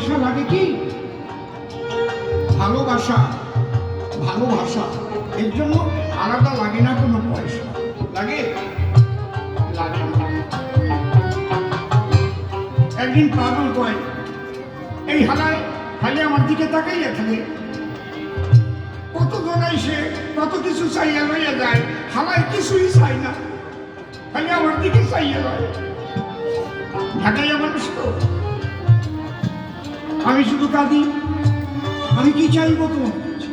পয়সা লাগে কি? ভালোবাসা, ভালোবাসা, এর জন্য আলাদা লাগে না কোনো পয়সা। লাগে? লাগে না। একদিন পাগল কয়, এই হালায় খালি আমার দিকে তাকাইয়া থাকে, কত জনাই সে কত কিছু চাইয়া লইয়া যায়, হালায় কিছুই চাই না, খালি আমার দিকে চাইয়া লয়। ঢাকাইয়া মানুষ তো, আমি শুধু কাঁদি, আমি কি চাইবো তোমার কাছে?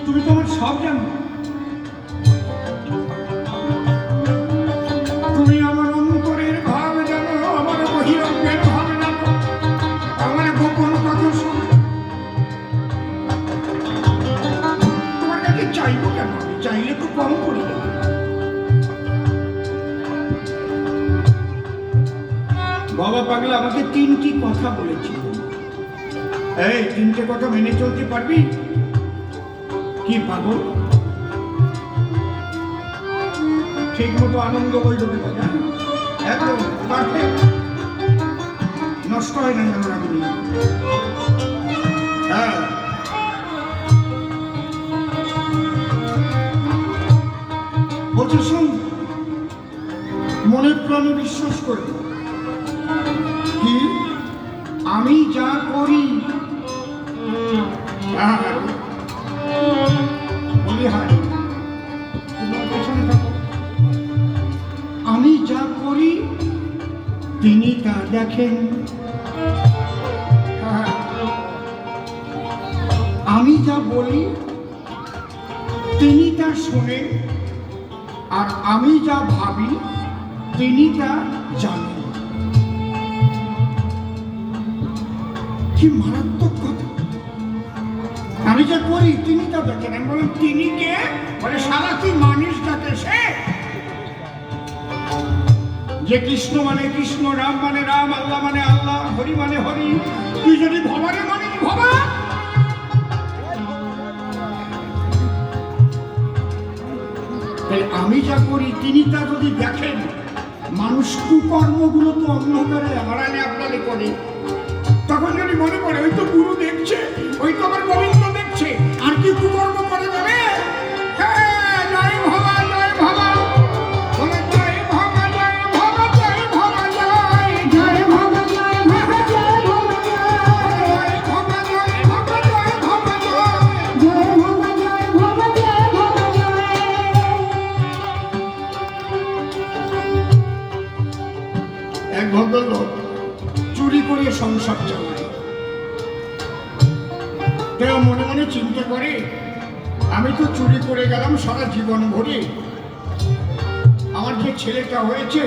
তুমি তো আমার সব জানো, তুমি আমার অন্তরের ভাব জানো, আমার বহিরঙ্গের ভাব জানো, আমার গোপন কথা শোনো। তোমার কাছে চাইবো কেন? আমি চাইলে তো কম করে দেবো। বাবা পাগলা আমাকে 3টি কথা বলেছিল, এই 3টে কথা মেনে চলতে পারবি? কি পাগল? ঠিক মতো আনন্দ বই দেবে কথা, একদম পারফেক্ট, নষ্ট হয় না যেমন আমি। হ্যাঁ, বলছে শোন, মনের প্রাণে বিশ্বাস করে, কি আমি যা করি, বলি হায়, আমি যা করি তিনি তা দেখেন, আমি যা বলি তিনি তা শোনেন, আর আমি যা ভাবি তিনি তা জানেন। কি মারাত্মক কথা! আমি যা করি তিনি তা দেখেন। আমি বললাম তিনি কে? বলে সারা তুই মানিস যাতে সে, যে কৃষ্ণ মানে কৃষ্ণ, রাম মানে রাম, আল্লাহ মানে আল্লাহ, হরি মানে হরি, তুই যদি ভবারে মানিস ভবা। আমি যা করি তিনি তা যদি দেখেন, মানুষ কুকর্মগুলো তো অন্ধকারে আড়ালে আড়ালে করে, তখন যদি মনে পড়ে ওই তো গুরু দেখছে, ওই তো আমার গোবিন্দ দেখছে, আর কি কুকর্ম করে যাবে? হ্যাঁ, জয় ভবা, জয় ভবা, বলে জয় ভবা, জয় ভবা, জয় ভবা, জয় জয় ভবা, জয় ভবা, জয় ভবা, জয় ভবা, জয় ভবা, জয় ভবা, জয় ভবা, জয় ভবা, জয় ভবা, জয়। এক ভদ্রলোক চুরি করে সংসার চালায়, কেউ মনে মনে চিন্তা করে আমি তো চুরি করে গেলাম সারা জীবন ভরে, আমার যে ছেলেটা হয়েছে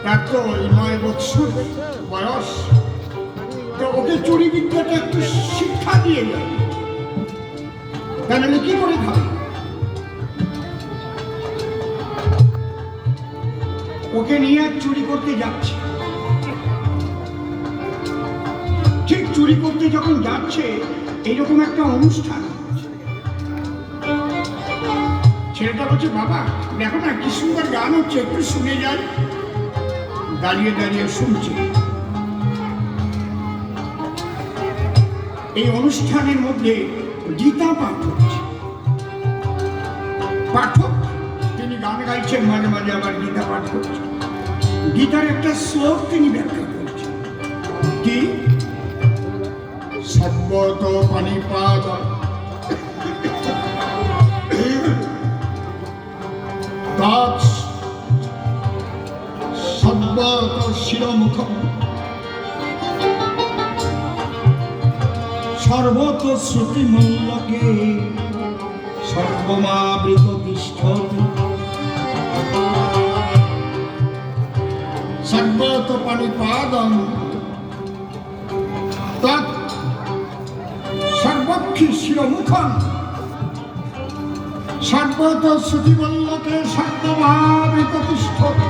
তার তো 9 বছর বয়স, তো ওকে চুরি বিদ্যাটা একটু শিক্ষা দিয়ে যায়, তাহলে কি করে খাবে? ওকে নিয়ে চুরি করতে যাচ্ছে, ঠিক চুরি করতে যখন যাচ্ছে এইরকম একটা অনুষ্ঠান, ছেলেটা বলছে বাবা দেখো না কি সুন্দর গান হচ্ছে, একটু শুনে যাই। দাঁড়িয়ে দাঁড়িয়ে শুনছে। এই অনুষ্ঠানের মধ্যে গীতা পাঠ হচ্ছে, পাঠক তিনি গান গাইছেন, মাঝে মাঝে আবার গীতা পাঠ করছেন। গীতার একটা শ্লোক তিনি ব্যাখ্যা করছেন, কি সব্বত পানিপাত তৎ সব্বত শিরমুখম সর্বত শ্রুতিমল্লকে সর্বমাবৃত তিষ্ঠতি সর্বত পানিপাদম তৎ সর্বক্ষী শিরমুখম সর্বত শ্রুতিমল্লকে সর্বমাবৃত তিষ্ঠতি।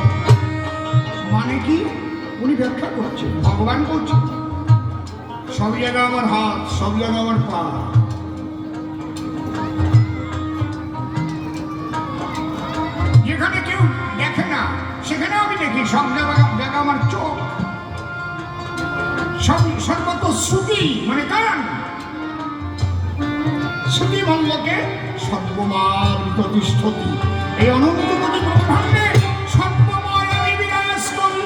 মানে কি উনি ব্যাখ্যা করছেন, ভগবান করছেন সব জায়গা আমার হাত, সব জায়গা আমার পা, যেখানে কেউ দেখে না সেখানে আমি দেখি, সব জায়গা আমার চোখ। সর্বত শ্রুতি মানে কারণ শ্রুতি মল্লকে সর্বমার প্রতিষ্ঠতি। এই অনন্ত কোটি ব্রহ্মাণ্ডে সর্বময় আমি বিরাজ করি।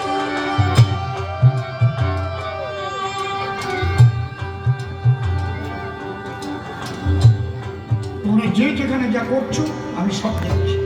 তোমরা যে যেখানে যা করছো আমি সব দেখছি।